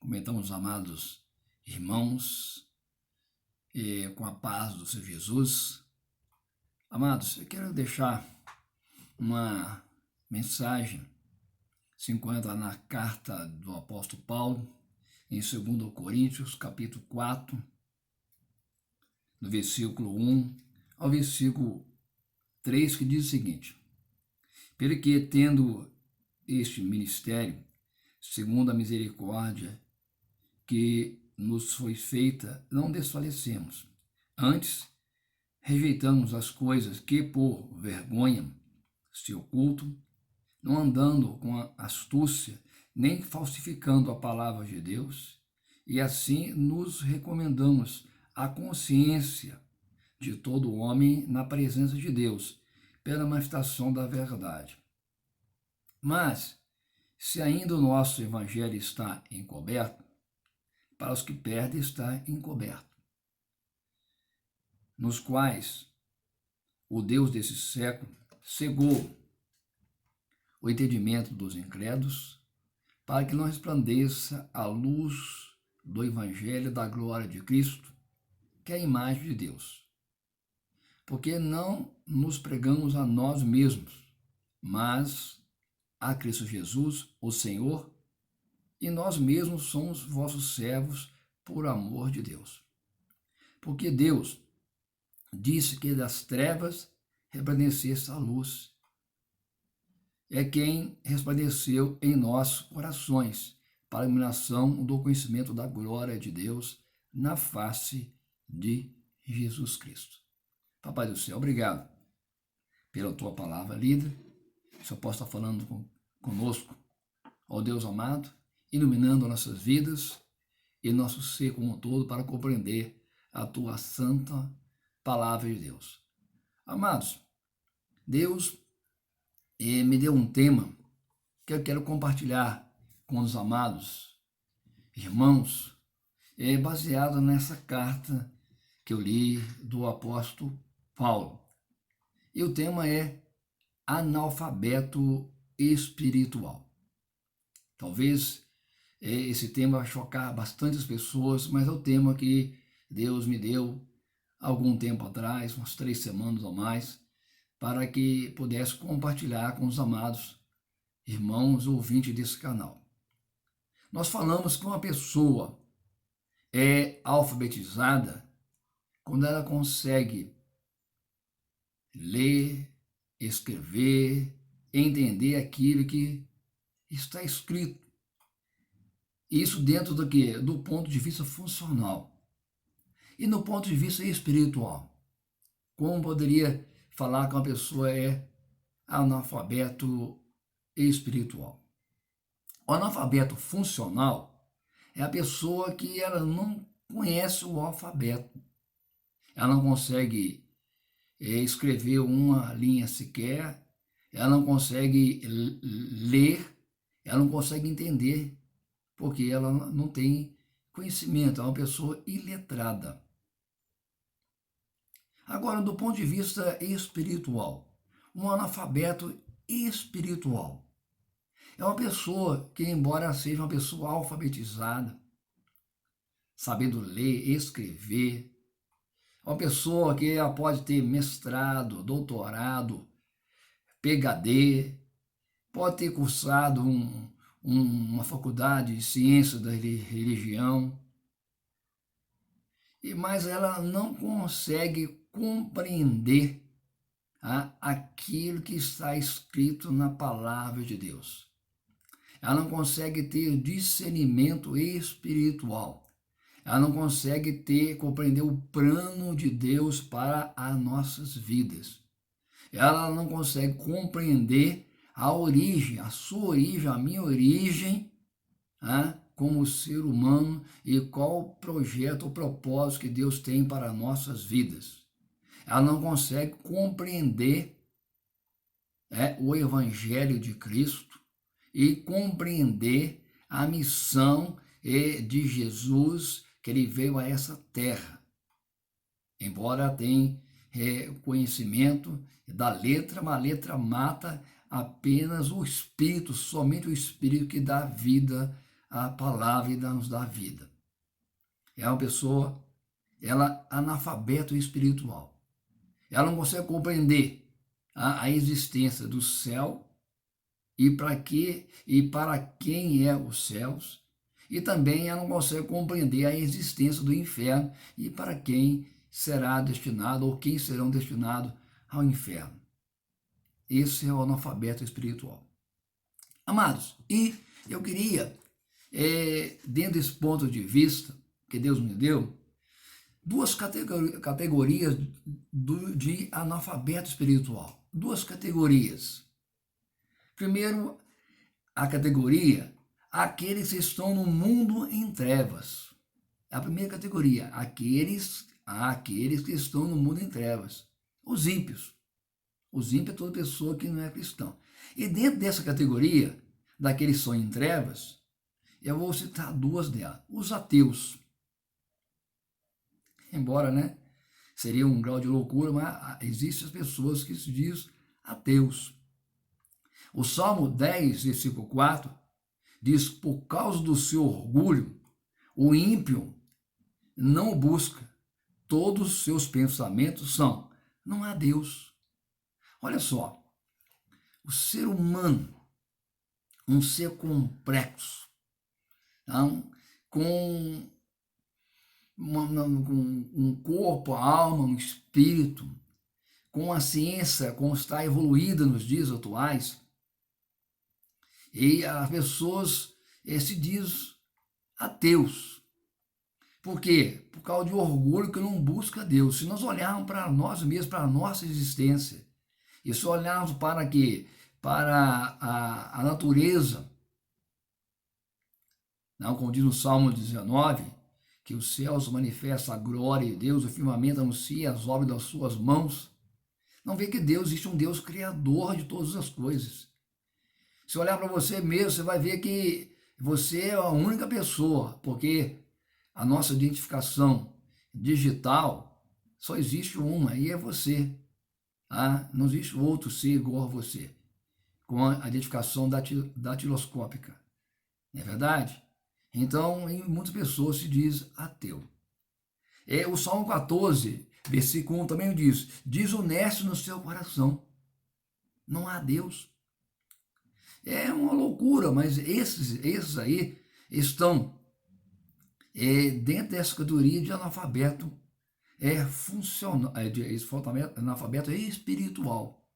Comentamos, amados irmãos, com a paz do Senhor Jesus. Amados, eu quero deixar uma mensagem, se encontra na carta do apóstolo Paulo, em 2 Coríntios, capítulo 4, do versículo 1 ao versículo 3, que diz o seguinte: pelo que, tendo este ministério, segundo a misericórdia que nos foi feita, não desfalecemos. Antes, rejeitamos as coisas que por vergonha se ocultam, não andando com astúcia, nem falsificando a palavra de Deus, e assim nos recomendamos à consciência de todo homem na presença de Deus, pela manifestação da verdade. Mas, se ainda o nosso evangelho está encoberto, para os que perdem está encoberto, nos quais o Deus desse século cegou o entendimento dos incrédulos, para que não resplandeça a luz do evangelho da glória de Cristo, que é a imagem de Deus. Porque não nos pregamos a nós mesmos, mas a Cristo Jesus, o Senhor, e nós mesmos somos vossos servos por amor de Deus. Porque Deus disse que das trevas resplandecesse a luz. É quem resplandeceu em nossos corações para a iluminação do conhecimento da glória de Deus na face de Jesus Cristo. Papai do céu, obrigado pela tua palavra lida. Que o Senhor possa estar falando conosco, ó Deus amado, iluminando nossas vidas e nosso ser como um todo para compreender a tua santa palavra de Deus. Amados, Deus me deu um tema que eu quero compartilhar com os amados irmãos, baseado nessa carta que eu li do apóstolo Paulo. E o tema é analfabeto espiritual. Talvez esse tema vai chocar bastante as pessoas, mas é o tema que Deus me deu algum tempo atrás, umas 3 semanas ou mais, para que pudesse compartilhar com os amados irmãos ouvintes desse canal. Nós falamos que uma pessoa é alfabetizada quando ela consegue ler, escrever, entender aquilo que está escrito. Isso dentro do quê? Do ponto de vista funcional. E no ponto de vista espiritual. Como poderia falar que uma pessoa é analfabeto espiritual? O analfabeto funcional é a pessoa que ela não conhece o alfabeto. Ela não consegue escrever uma linha sequer, ela não consegue ler, ela não consegue entender, porque ela não tem conhecimento, é uma pessoa iletrada. Agora, do ponto de vista espiritual, um analfabeto espiritual é uma pessoa que, embora seja uma pessoa alfabetizada, sabendo ler, escrever, é uma pessoa que ela pode ter mestrado, doutorado, PhD, pode ter cursado uma faculdade de ciências da religião, mas ela não consegue compreender aquilo que está escrito na palavra de Deus. Ela não consegue ter discernimento espiritual. Ela não consegue compreender o plano de Deus para as nossas vidas. Ela não consegue compreender a origem, a sua origem, a minha origem, como ser humano e qual o projeto, o propósito que Deus tem para nossas vidas. Ela não consegue compreender o Evangelho de Cristo e compreender a missão de Jesus, que ele veio a essa terra. Embora tenha conhecimento da letra, mas a letra mata apenas o Espírito, somente o Espírito que dá vida a palavra e nos dá vida. É uma pessoa, ela é analfabeto espiritual. Ela não consegue compreender a existência do céu e para quem é os céus, e também ela não consegue compreender a existência do inferno e para quem será destinado ou quem serão destinados ao inferno. Esse é o analfabeto espiritual. Amados, e eu queria, dentro desse ponto de vista que Deus me deu, duas categorias de analfabeto espiritual. Duas categorias. Primeiro, a categoria, aqueles que estão no mundo em trevas. A primeira categoria, aqueles que estão no mundo em trevas. Os ímpios. Os ímpios é toda pessoa que não é cristã. E dentro dessa categoria, daqueles que estão em trevas, eu vou citar duas delas. Os ateus. Embora, né, seria um grau de loucura, mas existem as pessoas que se dizem ateus. O Salmo 10, versículo 4, diz: por causa do seu orgulho, o ímpio não o busca. Todos os seus pensamentos são: não há Deus. Olha só, o ser humano, um ser complexo, então, com um corpo, a alma, um espírito, com a ciência como está evoluída nos dias atuais, e as pessoas se dizem ateus. Por quê? Por causa de orgulho que não busca Deus. Se nós olharmos para nós mesmos, para a nossa existência, e se olharmos para quê? Para a natureza, não, como diz no Salmo 19, que os céus manifestam a glória de Deus, o firmamento anuncia as obras das suas mãos. Não vê que Deus existe um Deus criador de todas as coisas. Se olhar para você mesmo, você vai ver que você é a única pessoa, porque a nossa identificação digital só existe uma, e é você. Ah, não existe outro ser igual a você, com a identificação datiloscópica. Não é verdade? Então, muitas pessoas se diz ateu. O Salmo 14, versículo 1 também diz: desonesto no seu coração, não há Deus. É uma loucura, mas esses aí estão dentro dessa categoria de analfabeto analfabeto espiritual.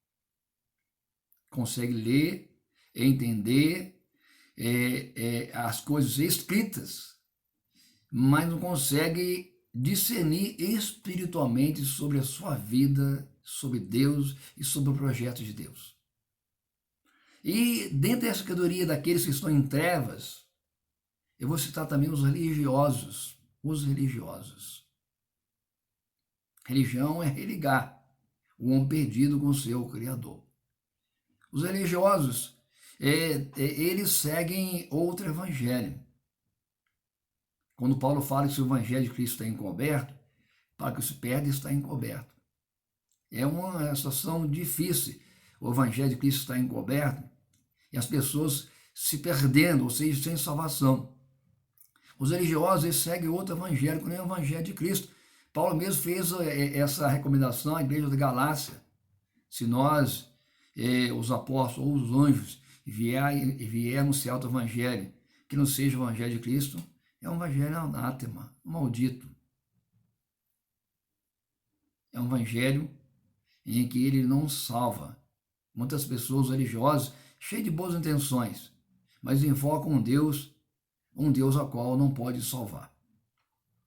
Consegue ler, entender as coisas escritas, mas não consegue discernir espiritualmente sobre a sua vida, sobre Deus e sobre o projeto de Deus. E dentro dessa categoria daqueles que estão em trevas, eu vou citar também os religiosos. Os religiosos. Religião é religar o homem perdido com o seu Criador. Os religiosos, eles seguem outro evangelho. Quando Paulo fala que o evangelho de Cristo está encoberto, para que se perde está encoberto. É uma situação difícil. O evangelho de Cristo está encoberto e as pessoas se perdendo, ou seja, sem salvação. Os religiosos, eles seguem outro evangelho, que nem o evangelho de Cristo. Paulo mesmo fez essa recomendação à igreja da Galácia. Se nós, os apóstolos ou os anjos, vier anunciar outro evangelho que não seja o evangelho de Cristo, é um evangelho anátema, maldito. É um evangelho em que ele não salva. Muitas pessoas religiosas, cheias de boas intenções, mas invocam um Deus a qual não pode salvar.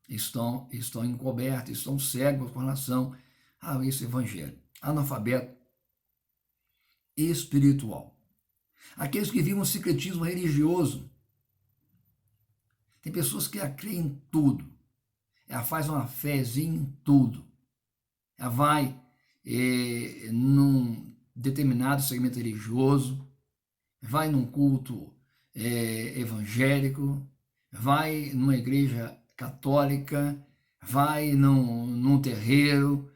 Estão encobertos, estão cegos com relação a esse evangelho. Analfabeto espiritual. Aqueles que vivem um secretismo religioso. Tem pessoas que creem em tudo. Ela faz uma fezinha em tudo. Ela vai num determinado segmento religioso, vai num culto evangélico, vai numa igreja católica, vai num terreiro,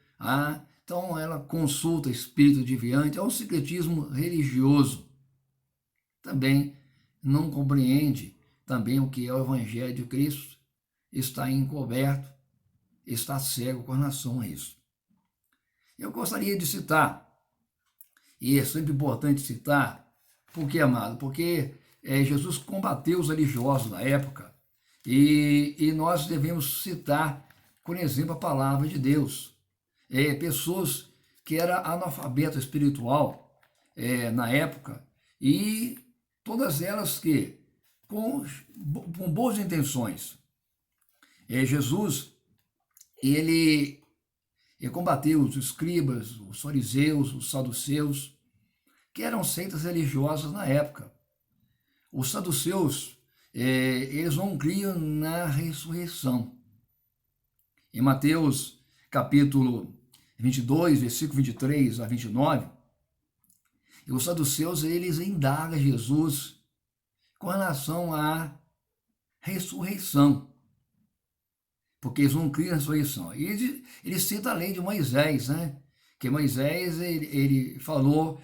então ela consulta espírito deviante, é um secretismo religioso. Também não compreende também o que é o Evangelho de Cristo, está encoberto, está cego com relação a isso. Eu gostaria de citar, e é sempre importante citar, por que, amado? Porque Jesus combateu os religiosos da época e nós devemos citar, por exemplo, a palavra de Deus. Pessoas que eram analfabetas espiritual na época e todas elas que, com boas intenções, Jesus, ele combateu os escribas, os fariseus, os saduceus, que eram seitas religiosas na época. Os saduceus, eles não criam na ressurreição. Em Mateus capítulo 22, versículo 23 a 29, os saduceus, eles indagam Jesus com relação à ressurreição, porque eles não criam na ressurreição. E ele cita a lei de Moisés, né? Que Moisés, ele falou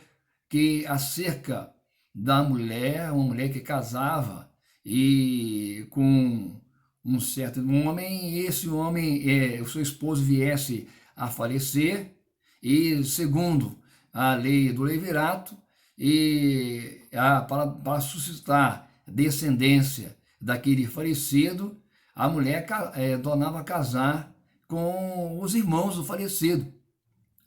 que acerca da mulher, uma mulher que casava e com um certo homem, e esse homem, o seu esposo viesse a falecer, e segundo a lei do levirato, e para suscitar descendência daquele falecido, a mulher tornava casar com os irmãos do falecido,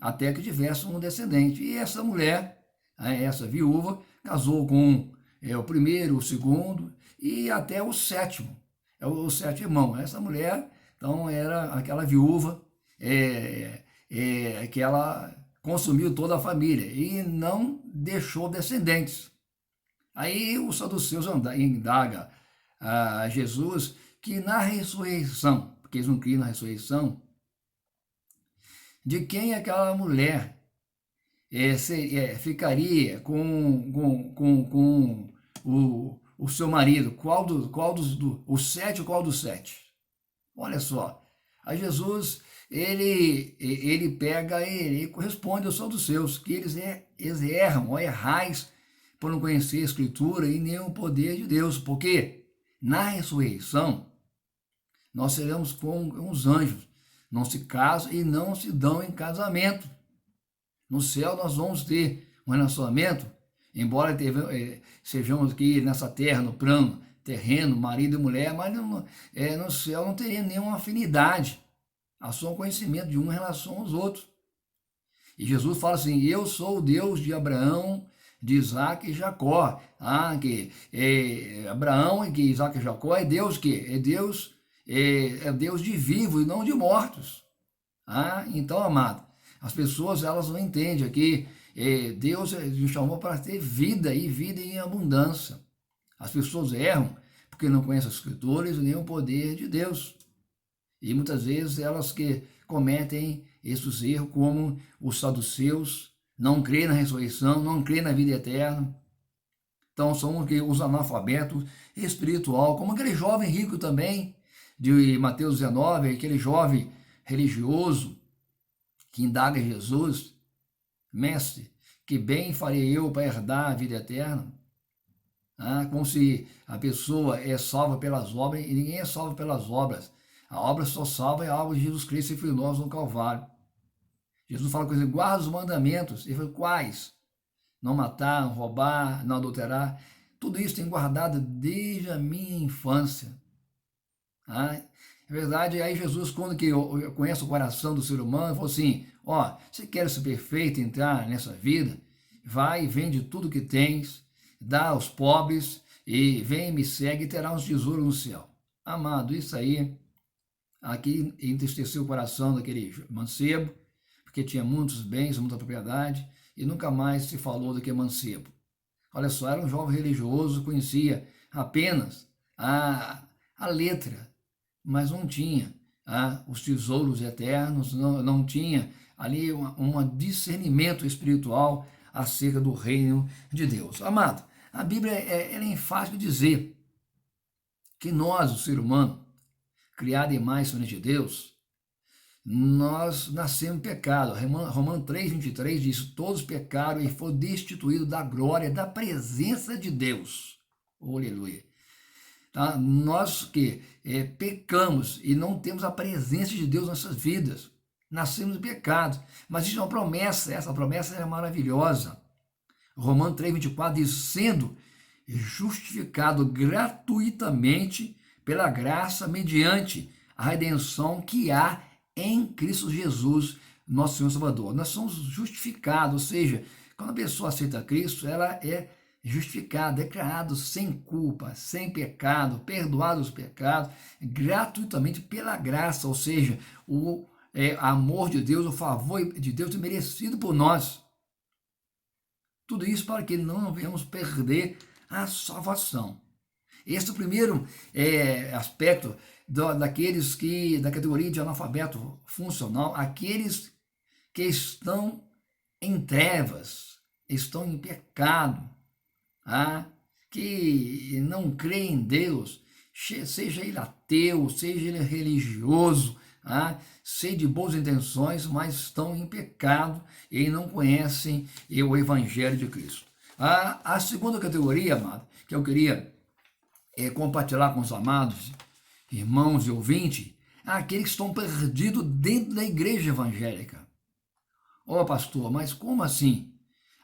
até que tivesse um descendente. E essa mulher, essa viúva, casou com o primeiro, o segundo e até o sétimo, o sétimo irmão. Essa mulher, então, era aquela viúva que ela consumiu toda a família e não deixou descendentes. Aí os saduceus indagam a Jesus que na ressurreição, porque eles não criam na ressurreição, de quem aquela mulher ficaria com o seu marido, o sete ou qual dos sete? Olha só, a Jesus, ele pega, ele corresponde aos saduceus, que eles erram ou errais por não conhecer a Escritura e nem o poder de Deus, porque na ressurreição nós seremos como os anjos, não se casam e não se dão em casamento. No céu nós vamos ter um relacionamento, embora sejamos aqui nessa terra, no plano terreno, marido e mulher, mas no céu não teria nenhuma afinidade, só um conhecimento de um em relação aos outros. E Jesus fala assim: eu sou o Deus de Abraão, de Isaac e Jacó. Abraão e que Isaac e Jacó é Deus é Deus de vivo e não de mortos. Então, amado, as pessoas elas não entendem aqui. Deus nos chamou para ter vida e vida em abundância. As pessoas erram porque não conhecem as Escrituras nem o poder de Deus. E muitas vezes elas que cometem esses erros, como os saduceus, não creem na ressurreição, não creem na vida eterna. Então são os analfabetos espiritual, como aquele jovem rico também, de Mateus 19, aquele jovem religioso que indaga Jesus: mestre, que bem farei eu para herdar a vida eterna? Como se a pessoa é salva pelas obras, e ninguém é salvo pelas obras. A obra só salva é a obra de Jesus Cristo e Filho nosso no Calvário. Jesus fala com ele: guarda os mandamentos. Ele falou: quais? Não matar, não roubar, não adulterar. Tudo isso tem guardado desde a minha infância. É verdade. Aí Jesus, quando que conhece o coração do ser humano, falou assim: você quer ser perfeito, entrar nessa vida? Vai e vende tudo que tens, dá aos pobres, e vem e me segue e terá uns tesouros no céu. Amado, isso aí, aqui entristeceu o coração daquele mancebo, porque tinha muitos bens, muita propriedade, e nunca mais se falou do que mancebo. Olha só, era um jovem religioso, conhecia apenas a letra, mas não tinha os tesouros eternos, não tinha ali um discernimento espiritual acerca do reino de Deus. Amado, a Bíblia ela é enfática em dizer que nós, o ser humano, criado em imagem e semelhança de Deus, nós nascemos em pecado. Romanos 3,23 diz: todos pecaram e foram destituídos da glória, da presença de Deus. Oh, aleluia. tá? Nós que pecamos e não temos a presença de Deus nas nossas vidas, nascemos em pecado, mas existe uma promessa, essa promessa é maravilhosa. Romanos 3:24 diz: sendo justificado gratuitamente pela graça mediante a redenção que há em Cristo Jesus, nosso Senhor Salvador. Nós somos justificados, ou seja, quando a pessoa aceita Cristo, ela é justificada, declarado sem culpa, sem pecado, perdoado os pecados, gratuitamente pela graça, ou seja, o amor de Deus, o favor de Deus é merecido por nós. Tudo isso para que não venhamos perder a salvação. Esse é o primeiro aspecto daqueles da categoria de analfabeto funcional, aqueles que estão em trevas, estão em pecado, que não creem em Deus, seja ele ateu, seja ele religioso, cheio de boas intenções, mas estão em pecado e não conhecem o Evangelho de Cristo. A segunda categoria, amado, que eu queria compartilhar com os amados irmãos e ouvintes, aqueles que estão perdidos dentro da igreja evangélica. Pastor, mas como assim?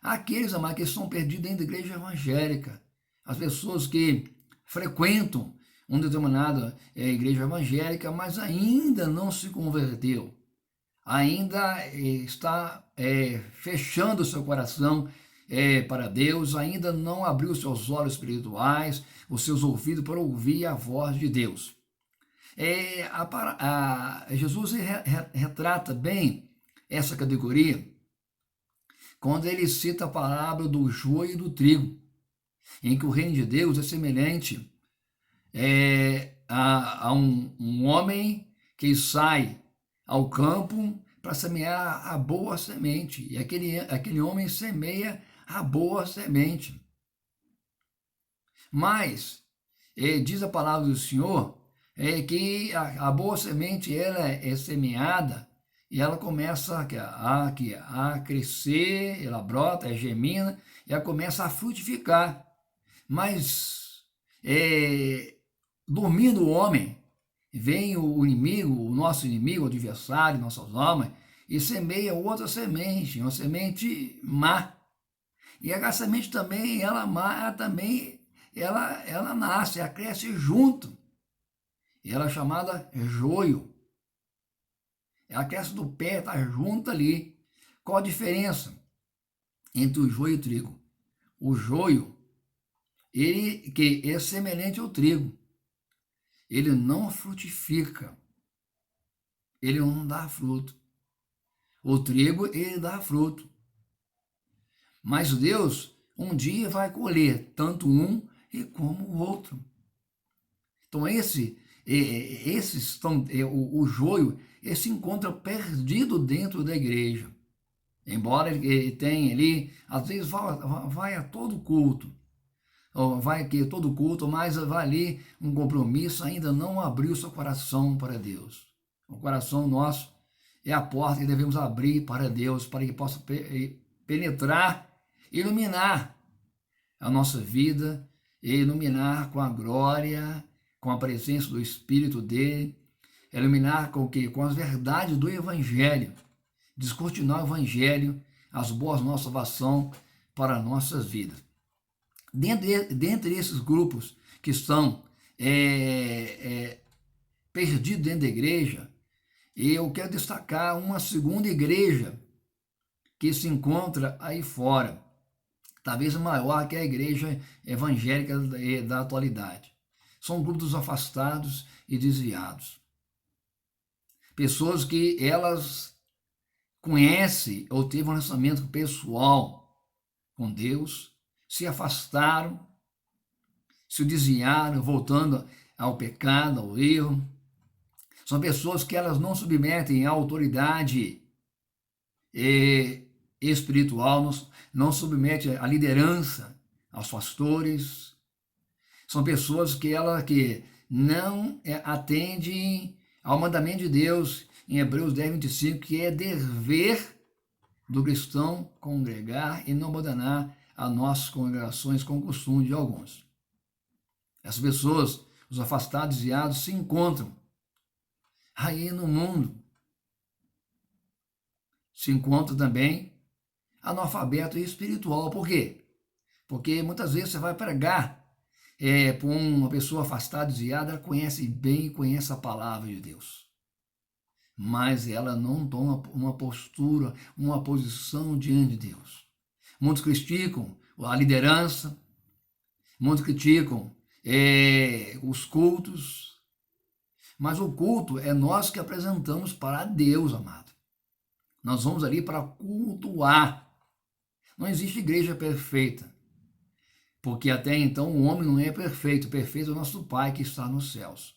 Aqueles, amados, que estão perdidos dentro da igreja evangélica, as pessoas que frequentam uma determinada igreja evangélica, mas ainda não se converteu, ainda está fechando o seu coração para Deus, ainda não abriu seus olhos espirituais, os seus ouvidos para ouvir a voz de Deus. Jesus retrata bem essa categoria quando ele cita a parábola do joio e do trigo, em que o reino de Deus é semelhante a um homem que sai ao campo para semear a boa semente, e aquele homem semeia a boa semente. Mas diz a palavra do Senhor que a boa semente ela é semeada e ela começa a crescer, ela brota, germina, e ela começa a frutificar. Mas dormindo o homem, vem o inimigo, o nosso inimigo, o adversário, nossas almas, e semeia outra semente, uma semente má. E a semente também, ela má, também, ela nasce, ela cresce junto. Ela é chamada joio. Ela cresce do pé, está junto ali. Qual a diferença entre o joio e o trigo? O joio, ele que é semelhante ao trigo. Ele não frutifica. Ele não dá fruto. O trigo, ele dá fruto. Mas Deus, um dia vai colher tanto um e como o outro. Então o joio, ele se encontra perdido dentro da igreja. Embora ele tenha ali, às vezes vai a todo culto, vai aqui todo culto, mas vai ali um compromisso, ainda não abriu seu coração para Deus. O coração nosso é a porta que devemos abrir para Deus, para que possa penetrar, iluminar a nossa vida, e iluminar com a glória, com a presença do Espírito dele, iluminar com o quê? Com as verdades do Evangelho, descortinar o Evangelho, as boas nossas salvação para nossas vidas. Dentre esses grupos que estão perdidos dentro da igreja, eu quero destacar uma segunda igreja que se encontra aí fora, talvez maior que a igreja evangélica da atualidade. São grupos afastados e desviados. Pessoas que elas conhecem ou teve um relacionamento pessoal com Deus, se afastaram, se desviaram, voltando ao pecado, ao erro. São pessoas que elas não submetem à autoridade espiritual, não submetem à liderança, aos pastores. São pessoas que não atendem ao mandamento de Deus em Hebreus 10:25, que é dever do cristão congregar e não abandonar as nossas congregações com o costume de alguns. Essas pessoas, os afastados e desviados se encontram aí no mundo. Se encontra também analfabeto espiritual. Por quê? Porque muitas vezes você vai pregar para uma pessoa afastada, desviada, ela conhece bem, conhece a palavra de Deus. Mas ela não toma uma postura, uma posição diante de Deus. Muitos criticam a liderança, muitos criticam os cultos, mas o culto é nós que apresentamos para Deus, amado. Nós vamos ali para cultuar. Não existe igreja perfeita, porque até então o homem não é perfeito. Perfeito é o nosso Pai que está nos céus.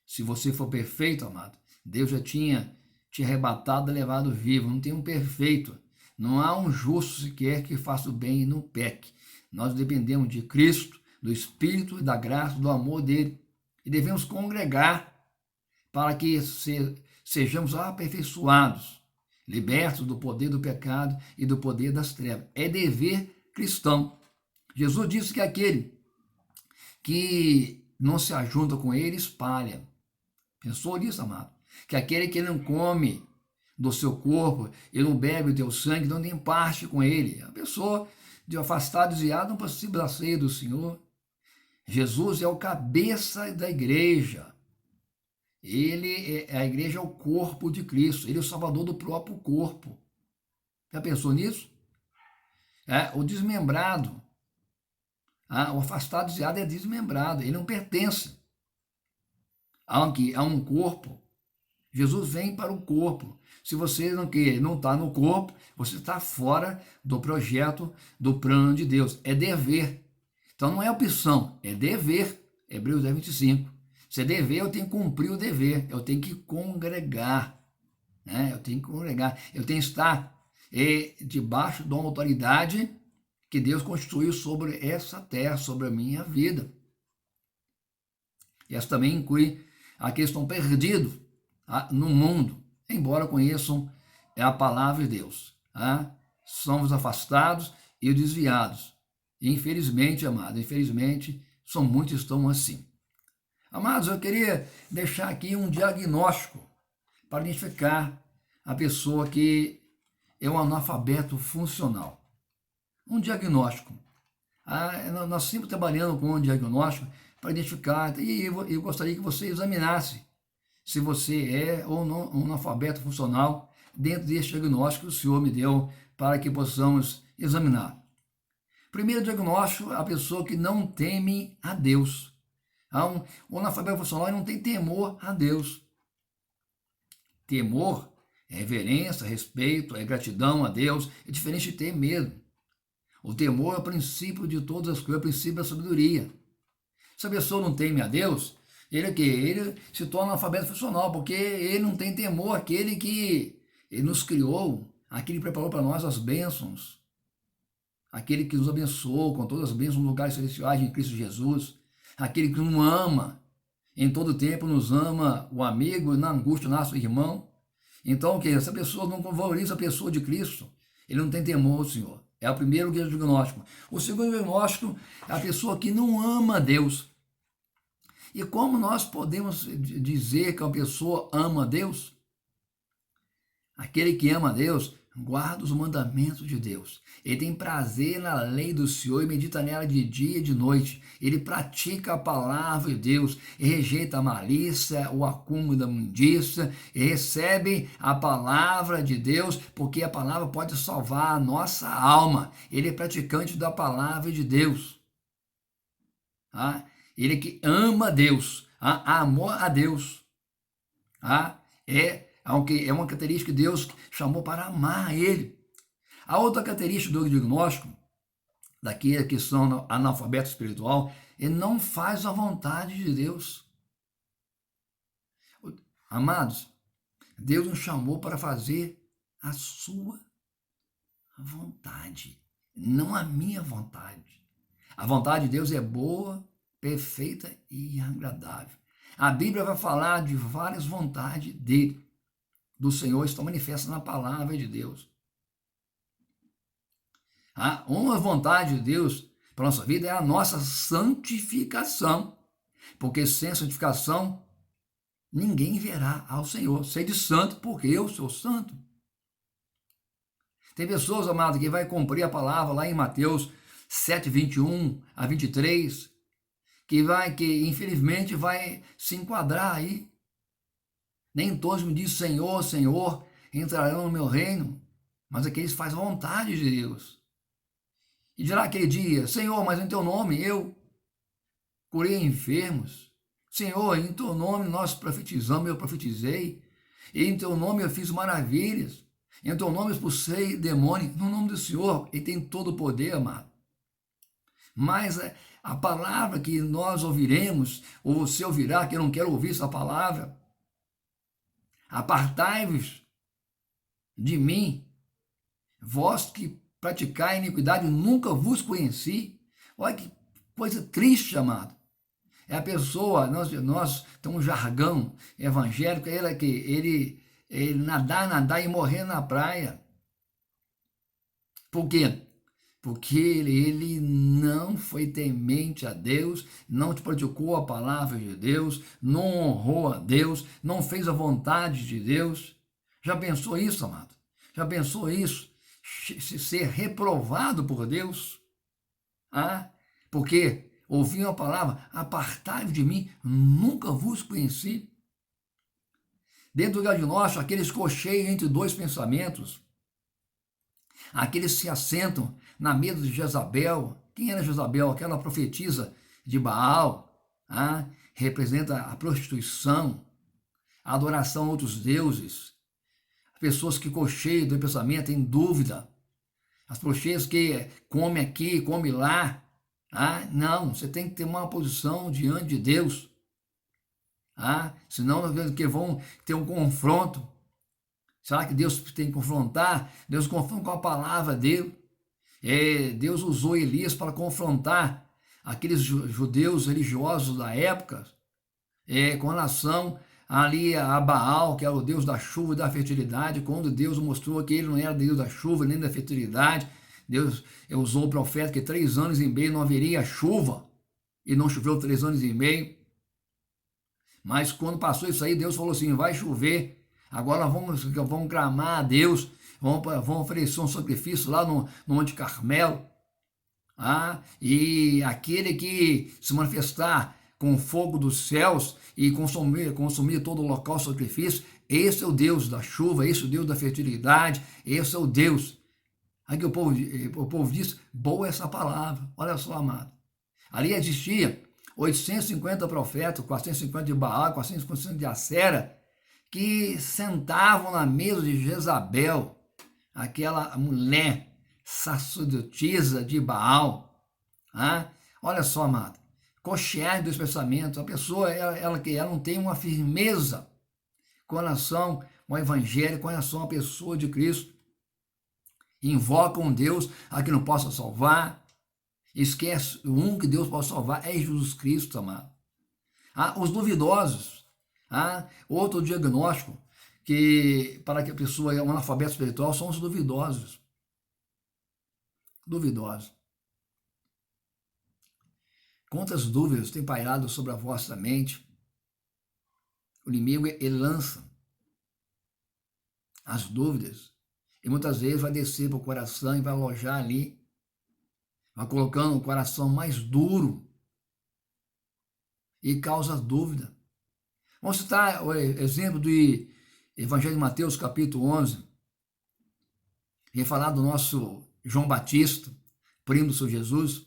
Se você for perfeito, amado, Deus já tinha te arrebatado e levado vivo. Não tem um perfeito. Não há um justo sequer que faça o bem e não peque. Nós dependemos de Cristo, do Espírito e da graça, do amor dele. E devemos congregar para que sejamos aperfeiçoados, libertos do poder do pecado e do poder das trevas. É dever cristão. Jesus disse que aquele que não se ajunta com ele espalha. Pensou nisso, amado? Que aquele que não come do seu corpo e não bebe o teu sangue não tem parte com ele. A pessoa de afastado, desviado, não participa da ceia do Senhor. Jesus é o cabeça da igreja. A igreja é o corpo de Cristo. Ele é o salvador do próprio corpo. Já pensou nisso? O desmembrado, o afastado, desviado é desmembrado. Ele não pertence a um corpo. Jesus vem para o corpo. Se você não está no corpo, você está fora do projeto, do plano de Deus. É dever. Então não é opção, é dever. Hebreus 10:25. Se é dever, eu tenho que cumprir o dever. Eu tenho que congregar. Né? Eu tenho que congregar. Eu tenho que estar debaixo de uma autoridade que Deus constituiu sobre essa terra, sobre a minha vida. E essa também inclui aqueles que estão perdidos no mundo, embora conheçam a palavra de Deus. São os afastados e os desviados. E infelizmente, amados, são muitos que estão assim. Amados, eu queria deixar aqui um diagnóstico para identificar a pessoa que é um analfabeto funcional. Um diagnóstico. Nós sempre trabalhando com um diagnóstico para identificar, e eu gostaria que você examinasse se você é ou não um analfabeto funcional dentro desse diagnóstico que o Senhor me deu para que possamos examinar. Primeiro diagnóstico, a pessoa que não teme a Deus. Um analfabeto funcional não tem temor a Deus. Temor é reverência, respeito, é gratidão a Deus, é diferente de ter medo. O temor é o princípio de todas as coisas, é o princípio da sabedoria. Se a pessoa não teme a Deus, ele se torna analfabeto funcional, porque ele não tem temor àquele que ele nos criou, aquele que preparou para nós as bênçãos, aquele que nos abençoou com todas as bênçãos nos lugares celestiais em Cristo Jesus, aquele que nos ama, em todo tempo nos ama, o amigo, na angústia, nosso irmão. Então, essa pessoa não valoriza a pessoa de Cristo, ele não tem temor ao Senhor. É o primeiro diagnóstico. O segundo diagnóstico é a pessoa que não ama a Deus. E como nós podemos dizer que uma pessoa ama a Deus? Aquele que ama a Deus guarda os mandamentos de Deus. Ele tem prazer na lei do Senhor e medita nela de dia e de noite. Ele pratica a palavra de Deus e rejeita a malícia, o acúmulo da imundícia, e recebe a palavra de Deus, porque a palavra pode salvar a nossa alma. Ele é praticante da palavra de Deus. Ele que ama a Deus, amor a Deus, é uma característica que Deus chamou para amar a Ele. A outra característica do diagnóstico, daqueles que são analfabeto espiritual, ele não faz a vontade de Deus. Amados, Deus nos chamou para fazer a sua vontade, não a minha vontade. A vontade de Deus é boa, perfeita e agradável. A Bíblia vai falar de várias vontades dele, do Senhor, estão manifestas na palavra de Deus. Uma vontade de Deus para a nossa vida é a nossa santificação. porque sem santificação ninguém verá ao Senhor. Sede santo, porque eu sou santo. Tem pessoas, amados, que vai cumprir a palavra lá em Mateus 7, 21 a 23, que infelizmente vai se enquadrar aí. Nem todos me dizem Senhor, Senhor, entrarão no meu reino, mas aqueles que fazem vontade de Deus. E dirá aquele dia, Senhor, mas em teu nome eu curei enfermos. Senhor, em teu nome nós profetizamos, eu profetizei. E em teu nome eu fiz maravilhas. Em teu nome expulsei demônio. No nome do Senhor, ele tem todo o poder, amado. Mas a palavra que nós ouviremos, ou você ouvirá, que eu não quero ouvir essa palavra, apartai-vos de mim, vós que praticai iniquidade, nunca vos conheci. Olha que coisa triste, amado. É a pessoa, nós temos um jargão evangélico, ele nadar e morrer na praia. Por quê? Porque ele não foi temente a Deus, não te praticou a palavra de Deus, não honrou a Deus, não fez a vontade de Deus. Já pensou isso, amado? Já pensou isso? Ser reprovado por Deus? Porque ouviam a palavra, apartai-vos de mim, nunca vos conheci. Dentro do diagnóstico, aqueles cocheios entre dois pensamentos, aqueles que se assentam na mesa de Jezabel. Quem era Jezabel? Aquela profetisa de Baal, representa a prostituição, a adoração a outros deuses. As pessoas que cocheiam do pensamento em dúvida, as cocheias que come aqui, come lá. Não, você tem que ter uma posição diante de Deus. Senão que vão ter um confronto. Será que Deus tem que confrontar? Deus confronta com a palavra dele. Deus usou Elias para confrontar aqueles judeus religiosos da época com relação ali a Baal, que era o Deus da chuva e da fertilidade, quando Deus mostrou que ele não era Deus da chuva nem da fertilidade. Deus usou o profeta que 3 anos e meio não haveria chuva, e não choveu 3 anos e meio. Mas quando passou isso aí, Deus falou assim, vai chover, agora vamos clamar a Deus, vamos oferecer um sacrifício lá no Monte Carmelo. E aquele que se manifestar com o fogo dos céus e consumir todo o local de sacrifício, esse é o Deus da chuva, esse é o Deus da fertilidade, esse é o Deus. Aí que o povo diz, boa essa palavra, olha só, amado. Ali existia 850 profetas, 450 de Baal, 450 de Acera, que sentavam na mesa de Jezabel, aquela mulher sacerdotisa de Baal. Olha só, amado, cochear dos pensamentos, a pessoa ela não tem uma firmeza com relação ao evangelho, com relação à pessoa de Cristo. Invoca um Deus a que não possa salvar, esquece um que Deus pode salvar, é Jesus Cristo, amado. Os duvidosos, outro diagnóstico para que a pessoa é um analfabeto espiritual são os duvidosos. Duvidosos. Quantas dúvidas têm pairado sobre a vossa mente? O inimigo, ele lança as dúvidas e muitas vezes vai descer para o coração e vai alojar ali, vai colocando o coração mais duro e causa dúvida. Vamos citar o exemplo do Evangelho de Mateus, capítulo 11, e falar do nosso João Batista, primo do Senhor Jesus.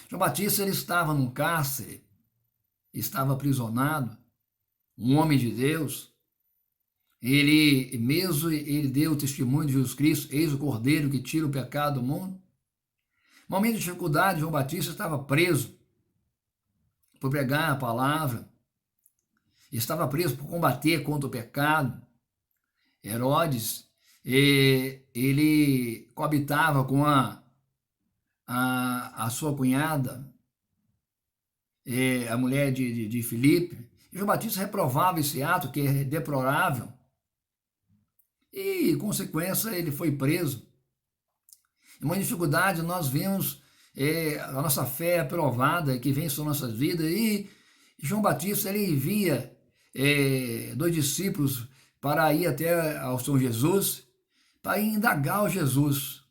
João Batista, ele estava num cárcere, estava aprisionado, um homem de Deus. Ele deu o testemunho de Jesus Cristo, eis o Cordeiro que tira o pecado do mundo. No momento de dificuldade, João Batista estava preso por pregar a palavra, estava preso por combater contra o pecado. Herodes, ele coabitava com a sua cunhada, a mulher de Filipe. E João Batista reprovava esse ato, que é deplorável. E, em consequência, ele foi preso. Em uma dificuldade, nós vemos a nossa fé aprovada, que vem sobre nossas vidas, João Batista, ele envia dois discípulos para ir até ao Senhor Jesus, para indagar o Jesus.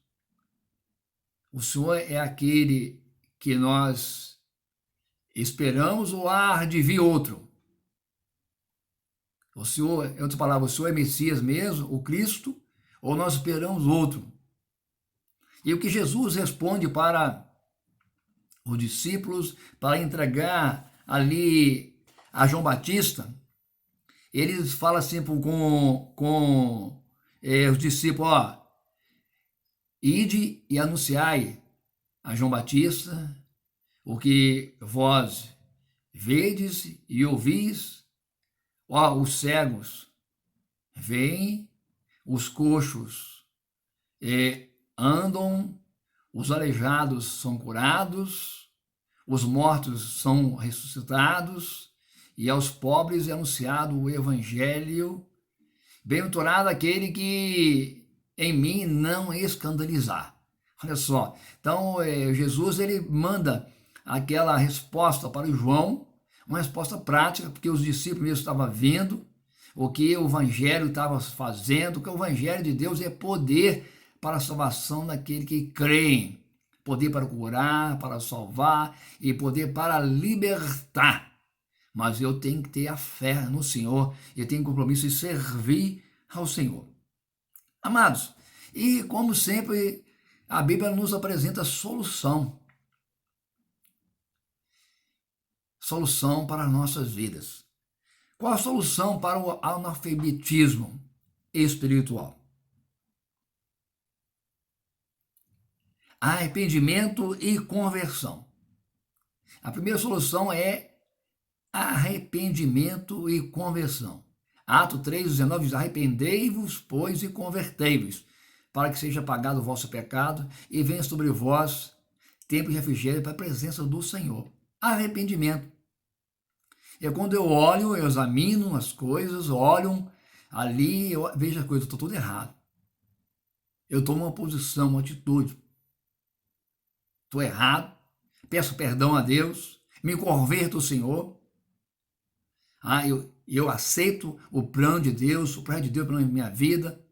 O Senhor é aquele que nós esperamos ou há de vir outro? O Senhor, em outras palavras, o Senhor é Messias mesmo, o Cristo, ou nós esperamos outro? E o que Jesus responde para os discípulos, para entregar ali a João Batista, eles falam assim com os discípulos, ó, ide e anunciai a João Batista o que vós vedes e ouvis, ó, os cegos veem, os coxos andam, os aleijados são curados, os mortos são ressuscitados, e aos pobres é anunciado o evangelho. Bem-aventurado aquele que em mim não escandalizar. Olha só, então Jesus ele manda aquela resposta para o João, uma resposta prática, porque os discípulos mesmo estavam vendo o que o evangelho estava fazendo, que o evangelho de Deus é poder para a salvação daquele que crê, poder para curar, para salvar e poder para libertar. Mas eu tenho que ter a fé no Senhor, eu tenho compromisso de servir ao Senhor. Amados, e como sempre, a Bíblia nos apresenta solução para as nossas vidas. Qual a solução para o analfabetismo espiritual? Arrependimento e conversão. A primeira solução é arrependimento e conversão. Atos 3:19 diz: arrependei-vos, pois, e convertei-vos, para que seja apagado o vosso pecado e venha sobre vós tempo de refrigério para a presença do Senhor. Arrependimento. É quando eu olho, eu examino as coisas, olho ali, eu vejo as coisas, estou tudo errado. Eu tomo uma posição, uma atitude. Estou errado, peço perdão a Deus, me converto ao Senhor. Eu aceito o plano de Deus, o plano de Deus para a minha vida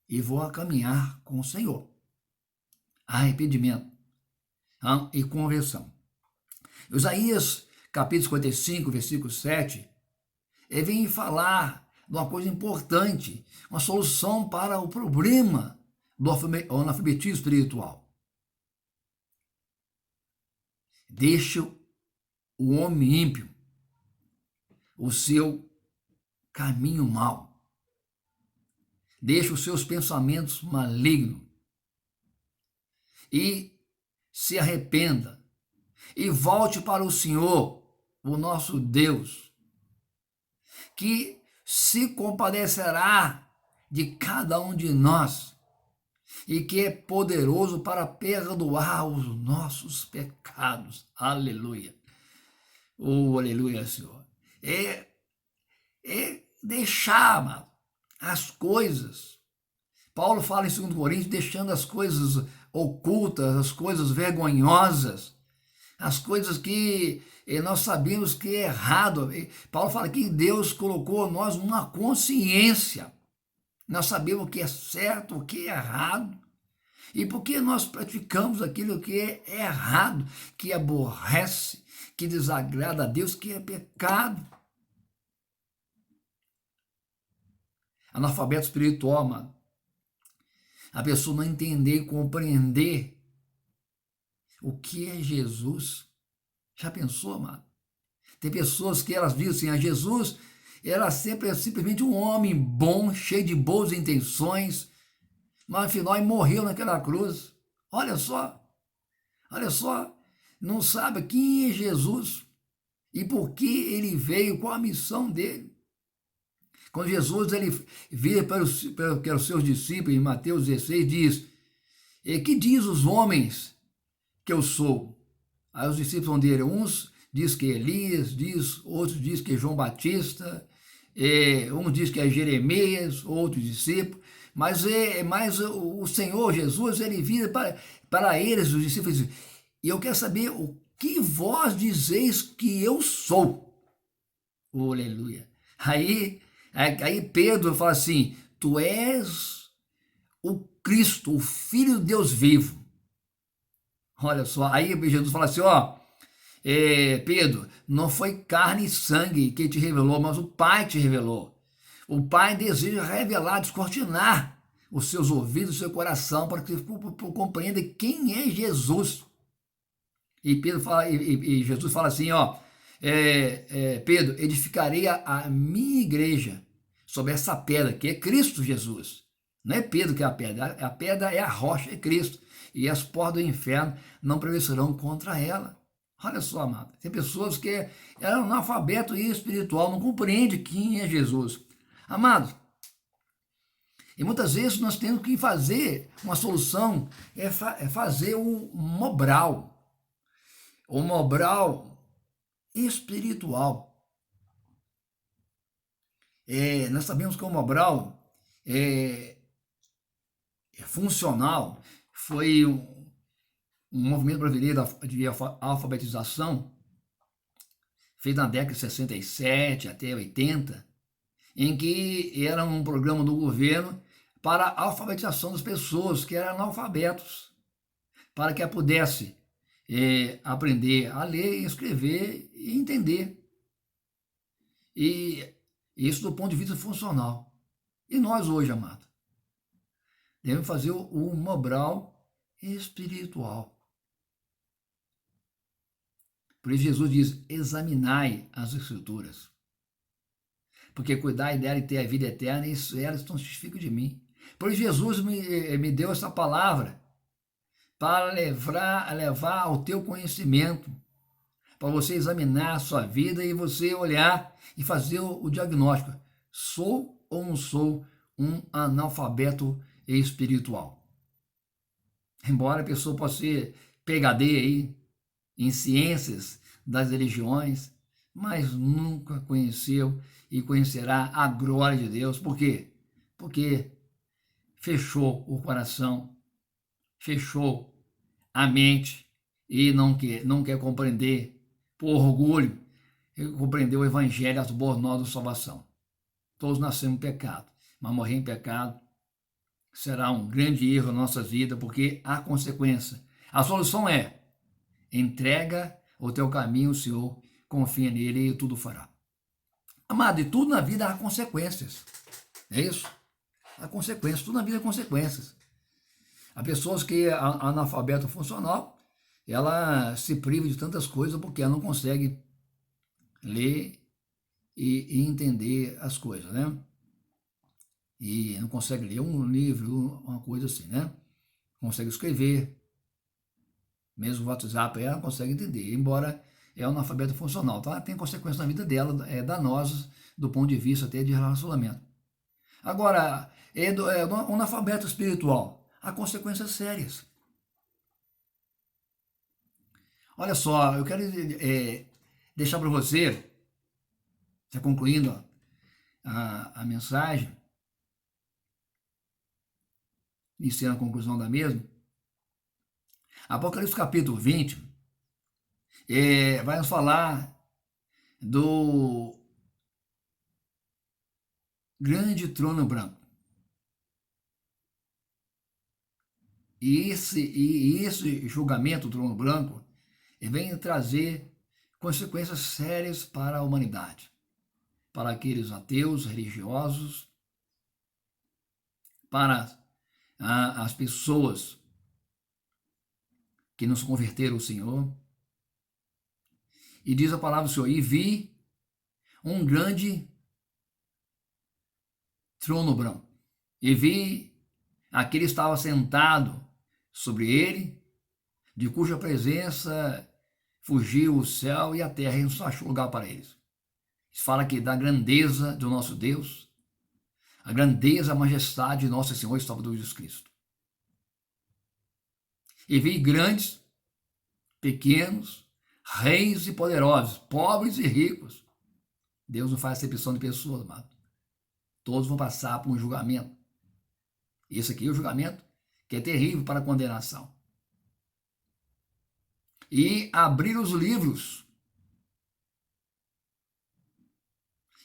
e vou a caminhar com o Senhor. Arrependimento e conversão. Isaías, capítulo 55, versículo 7, ele vem falar de uma coisa importante, uma solução para o problema do analfabetismo espiritual. Deixa o homem ímpio o seu caminho mau. Deixa os seus pensamentos malignos e se arrependa e volte para o Senhor, o nosso Deus, que se compadecerá de cada um de nós e que é poderoso para perdoar os nossos pecados. Aleluia. Oh, aleluia, Senhor. É deixar, mano, as coisas. Paulo fala em 2 Coríntios, deixando as coisas ocultas, as coisas vergonhosas, as coisas que nós sabemos que é errado. Paulo fala que Deus colocou em nós uma consciência. Nós sabemos o que é certo, o que é errado. E porque nós praticamos aquilo que é errado, que aborrece, que desagrada a Deus, que é pecado. Analfabeto espiritual, mano. A pessoa não entender e compreender o que é Jesus. Já pensou, mano? Tem pessoas que elas dizem assim, a Jesus era sempre simplesmente um homem bom, cheio de boas intenções, mas no final ele morreu naquela cruz. Olha só, não sabe quem é Jesus e por que ele veio, qual a missão dele. Quando Jesus ele vira para os seus discípulos, em Mateus 16, diz: que diz os homens que eu sou? Aí os discípulos vão dizer, uns diz que é Elias, outros diz que é João Batista, um diz que é Jeremias, outros discípulos, mas o Senhor Jesus, ele vira para eles, os discípulos, e eu quero saber que vós dizeis que eu sou. Oh, aleluia. Aí Pedro fala assim, tu és o Cristo, o Filho de Deus vivo. Olha só, aí Jesus fala assim, ó, Pedro, não foi carne e sangue que te revelou, mas o Pai te revelou. O Pai deseja revelar, descortinar os seus ouvidos, o seu coração, para que você compreenda quem é Jesus. E Pedro fala, e Jesus fala assim, ó, Pedro, edificarei a minha igreja sobre essa pedra, que é Cristo Jesus. Não é Pedro que é a pedra é a rocha, é Cristo. E as portas do inferno não prevalecerão contra ela. Olha só, amado, tem pessoas que eram analfabeto e espiritual, não compreendem quem é Jesus. Amado, e muitas vezes nós temos que fazer uma solução, é fazer o Mobral espiritual. Nós sabemos que o Mobral funcional foi um movimento brasileiro de alfabetização feito na década de 67 até 80, em que era um programa do governo para a alfabetização das pessoas que eram analfabetos, para que ela pudesse aprender a ler, escrever e entender. E isso do ponto de vista funcional. E nós hoje, amado, devemos fazer o Mobral espiritual. Por isso Jesus diz, examinai as Escrituras, porque cuidai dela e ter a vida eterna, e elas estão testificando de mim. Por isso Jesus me deu essa palavra, para levar ao teu conhecimento, para você examinar a sua vida e você olhar e fazer o diagnóstico. Sou ou não sou um analfabeto espiritual? Embora a pessoa possa ser PhD aí em ciências das religiões, mas nunca conheceu e conhecerá a glória de Deus. Por quê? Porque fechou o coração, fechou a mente e não quer compreender, por orgulho, compreender o evangelho, as boas novas da salvação. Todos nascemos em pecado, mas morrer em pecado será um grande erro na nossa vida, porque há consequência. A solução é: entrega o teu caminho ao Senhor, confia nele e tudo fará. Amado, e tudo na vida há consequências. É isso? Há consequências, tudo na vida há consequências. Há pessoas que é analfabeto funcional, ela se priva de tantas coisas porque ela não consegue ler e entender as coisas, né? E não consegue ler um livro, uma coisa assim, né? Consegue escrever, mesmo o WhatsApp ela não consegue entender, embora é um analfabeto funcional, tá? Tem consequências na vida dela, danosas do ponto de vista até de relacionamento. Agora, um analfabeto espiritual, há consequências sérias. Olha só, eu quero deixar para você, já concluindo a mensagem, iniciando a conclusão da mesma, Apocalipse capítulo 20 vai nos falar do grande trono branco. E esse julgamento, o trono branco, vem trazer consequências sérias para a humanidade, para aqueles ateus, religiosos, para as pessoas que não se converteram ao Senhor. E diz a palavra do Senhor, e vi um grande trono branco, e vi aquele que estava sentado sobre ele, de cuja presença fugiu o céu e a terra, e não se achou lugar para eles. Fala aqui da grandeza do nosso Deus, a grandeza, a majestade de nosso Senhor e Salvador Jesus Cristo. E vi grandes, pequenos, reis e poderosos, pobres e ricos. Deus não faz acepção de pessoas, amado. Todos vão passar por um julgamento. Esse aqui é o julgamento que é terrível para a condenação. e abriram os livros,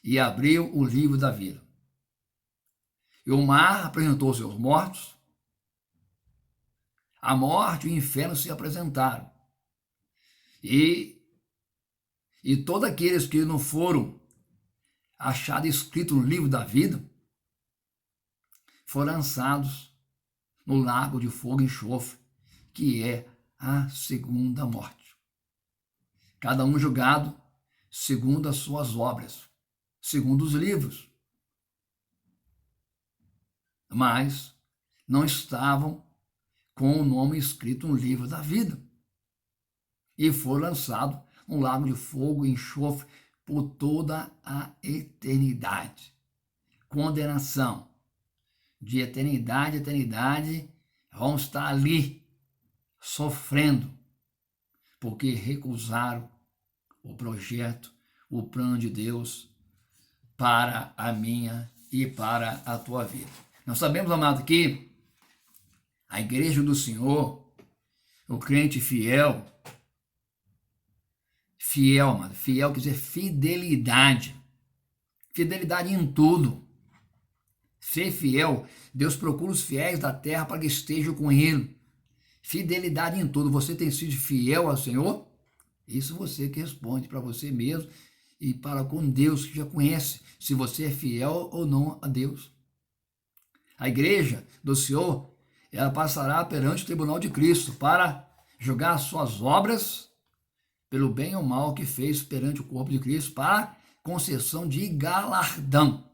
e abriu o livro da vida. E o mar apresentou seus mortos, a morte e o inferno se apresentaram. E todos aqueles que não foram achados escritos no livro da vida foram lançados no lago de fogo e enxofre, que é a segunda morte. Cada um julgado segundo as suas obras, segundo os livros. Mas não estavam com o nome escrito no livro da vida. E foram lançados no lago de fogo e enxofre por toda a eternidade. Condenação. De eternidade a eternidade, vão estar ali, sofrendo, porque recusaram o projeto, o plano de Deus para a minha e para a tua vida. Nós sabemos, amado, que a igreja do Senhor, o crente fiel, amado, fiel quer dizer fidelidade, fidelidade em tudo. Ser fiel, Deus procura os fiéis da terra para que estejam com Ele. Fidelidade em tudo. Você tem sido fiel ao Senhor? Isso você que responde para você mesmo e para com Deus, que já conhece se você é fiel ou não a Deus. A igreja do Senhor, ela passará perante o tribunal de Cristo para julgar as suas obras pelo bem ou mal que fez perante o corpo de Cristo para concessão de galardão.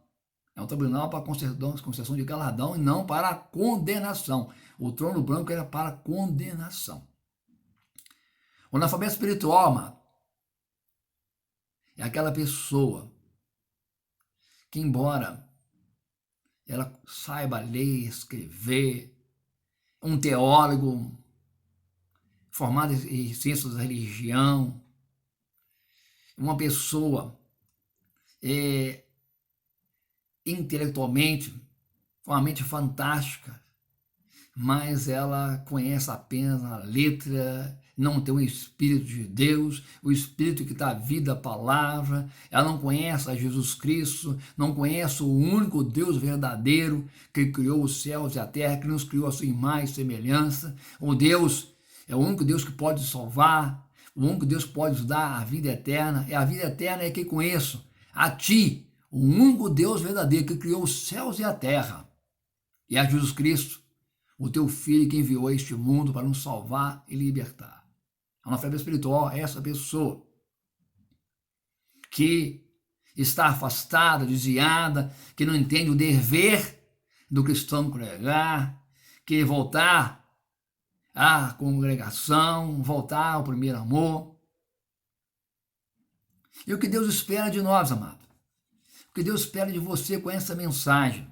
É um tribunal para concessão de galardão e não para condenação. O trono branco era para condenação. O analfabeto espiritual, amado, é aquela pessoa que, embora ela saiba ler, escrever, um teólogo formado em ciências da religião, uma pessoa intelectualmente, com uma mente fantástica, mas ela conhece apenas a letra, não tem o Espírito de Deus, o Espírito que dá vida à palavra, ela não conhece a Jesus Cristo, não conhece o único Deus verdadeiro que criou os céus e a terra, que nos criou a sua imagem e semelhança. O Deus é o único Deus que pode salvar, o único Deus que pode nos dar a vida eterna, e a vida eterna é que conheço a Ti, o único Deus verdadeiro que criou os céus e a terra, e a Jesus Cristo, o teu Filho que enviou a este mundo para nos salvar e libertar. A analfabeta espiritual é essa pessoa que está afastada, desviada, que não entende o dever do cristão congregar, que voltar à congregação, voltar ao primeiro amor. E o que Deus espera de nós, amado? O que Deus espera de você com essa mensagem?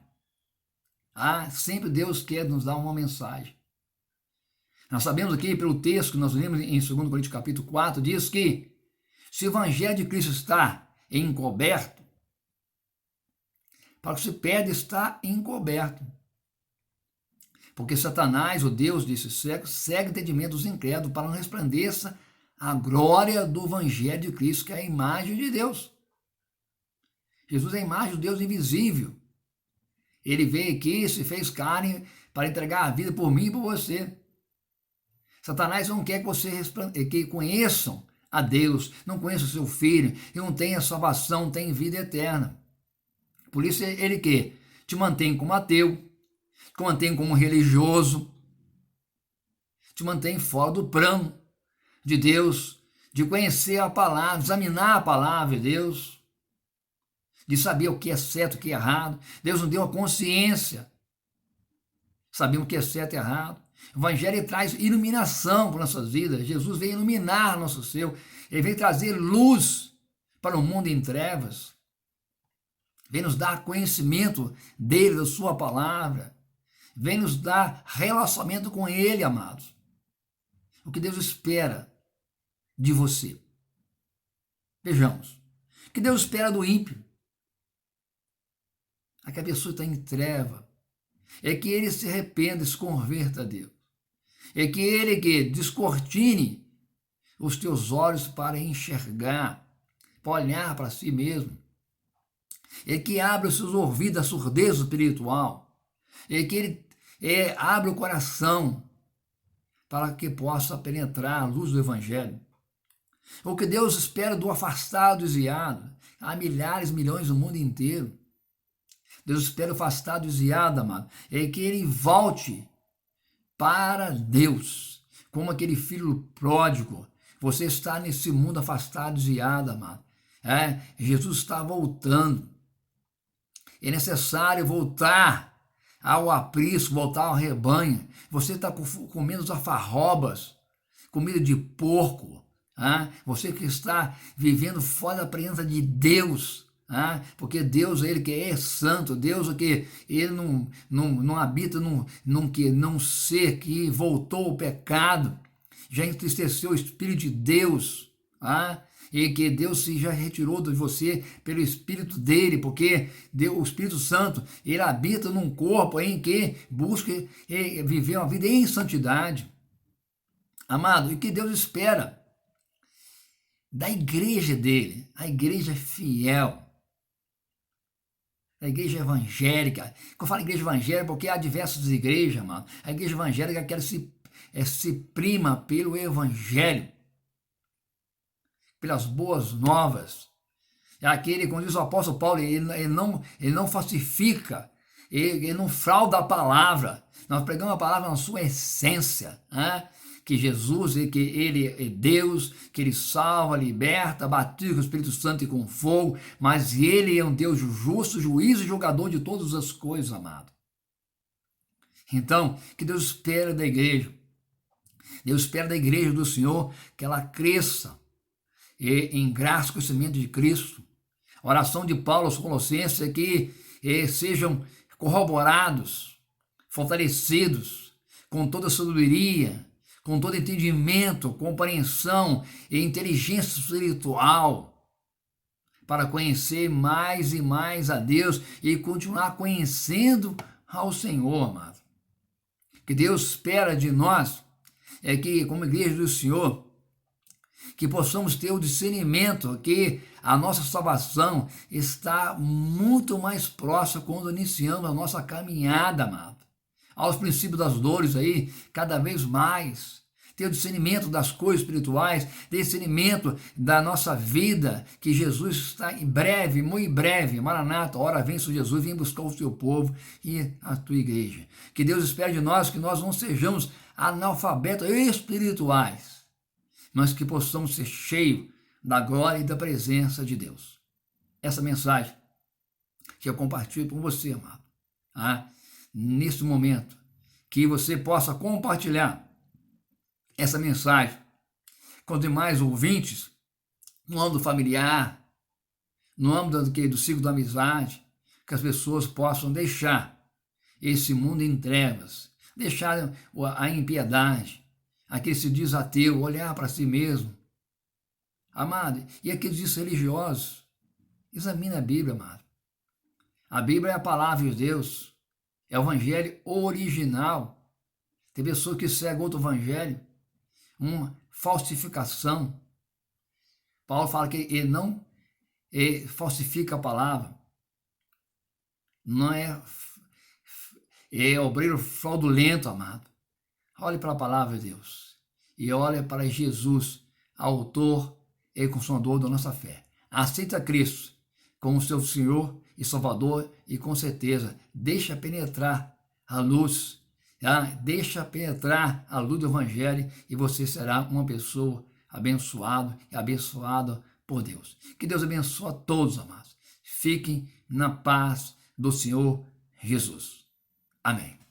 Sempre Deus quer nos dar uma mensagem. Nós sabemos aqui, pelo texto que nós lemos em 2 Coríntios capítulo 4, diz que se o evangelho de Cristo está encoberto, para o que se pede está encoberto. Porque Satanás, o Deus desse século, cega o entendimento dos incrédulos para não resplandeça a glória do evangelho de Cristo, que é a imagem de Deus. Jesus é a imagem do Deus invisível. Ele veio aqui, se fez carne para entregar a vida por mim e por você. Satanás não quer que conheçam a Deus, não conheçam o seu Filho, e não tenha salvação, não tenha vida eterna. Por isso ele quer te mantém como ateu, te mantém como religioso, te mantém fora do plano de Deus, de conhecer a palavra, examinar a palavra de Deus, de saber o que é certo e o que é errado. Deus nos deu a consciência, sabemos o que é certo e errado. O Evangelho traz iluminação para nossas vidas. Jesus veio iluminar nosso ser, Ele veio trazer luz para o mundo em trevas, vem nos dar conhecimento dele, da sua palavra, vem nos dar relacionamento com Ele, amados. O que Deus espera de você. Vejamos. O que Deus espera do ímpio? Aquela pessoa está em treva. É que ele se arrependa, se converta a Deus. É que ele que descortine os teus olhos para enxergar, para olhar para si mesmo. Ele que abre os seus ouvidos à surdez espiritual. Ele que abre o coração para que possa penetrar a luz do Evangelho. O que Deus espera do afastado e desviado. Há milhares, milhões no mundo inteiro. Deus espera o afastado e desviado, amado. É que ele volte para Deus, como aquele filho pródigo. Você está nesse mundo afastado e desviado, amado. Jesus está voltando. É necessário voltar ao aprisco, voltar ao rebanho. Você está comendo as alfarrobas, comida de porco. Você que está vivendo fora da presença de Deus, porque Deus, ele que é santo, Deus que ele não habita num ser que voltou ao pecado, já entristeceu o Espírito de Deus, e que Deus se já retirou de você pelo Espírito dele, porque o Espírito Santo, ele habita num corpo em que busca viver uma vida em santidade. Amado, e que Deus espera da igreja dele, a igreja fiel, a igreja evangélica. Quando eu falo igreja evangélica, porque há diversas igrejas, amado. A igreja evangélica quer se prima pelo evangelho, pelas boas novas. É aquele, como diz o apóstolo Paulo, ele não falsifica, ele não frauda a palavra. Nós pregamos a palavra na sua essência, que Jesus, que ele é Deus, que ele salva, liberta, batiza com o Espírito Santo e com fogo, mas ele é um Deus justo, juiz e julgador de todas as coisas, amado. Então, que Deus espera da igreja? Deus espera da igreja do Senhor que ela cresça em graça e conhecimento de Cristo. A oração de Paulo aos Colossenses é que sejam corroborados, fortalecidos, com toda a sabedoria, com todo entendimento, compreensão e inteligência espiritual, para conhecer mais e mais a Deus e continuar conhecendo ao Senhor, amado. Que Deus espera de nós é que, como igreja do Senhor, que possamos ter o discernimento que a nossa salvação está muito mais próxima quando iniciamos a nossa caminhada, amado. Aos princípios das dores aí, cada vez mais. Ter o discernimento das coisas espirituais, discernimento da nossa vida, que Jesus está em breve, muito breve, Maranata, hora vem Senhor Jesus, vem buscar o seu povo e a tua igreja. Que Deus espere de nós que nós não sejamos analfabetos espirituais, mas que possamos ser cheios da glória e da presença de Deus. Essa mensagem que eu compartilho com você, amado, neste momento, que você possa compartilhar essa mensagem com os demais ouvintes, no âmbito familiar, no âmbito do ciclo da amizade, que as pessoas possam deixar esse mundo em trevas, deixar a impiedade, aquele que se diz ateu, olhar para si mesmo. Amado, e aqueles diz religiosos, examine a Bíblia, amado. A Bíblia é a palavra de Deus, é o evangelho original. Tem pessoas que seguem outro evangelho, uma falsificação. Paulo fala que ele não falsifica a palavra, não é obreiro fraudulento, amado. Olhe para a palavra de Deus e olhe para Jesus, autor e consumador da nossa fé. Aceita Cristo como seu Senhor e Salvador e com certeza deixa penetrar a luz, deixa penetrar a luz do Evangelho e você será uma pessoa abençoada e abençoada por Deus. Que Deus abençoe a todos, amados. Fiquem na paz do Senhor Jesus. Amém.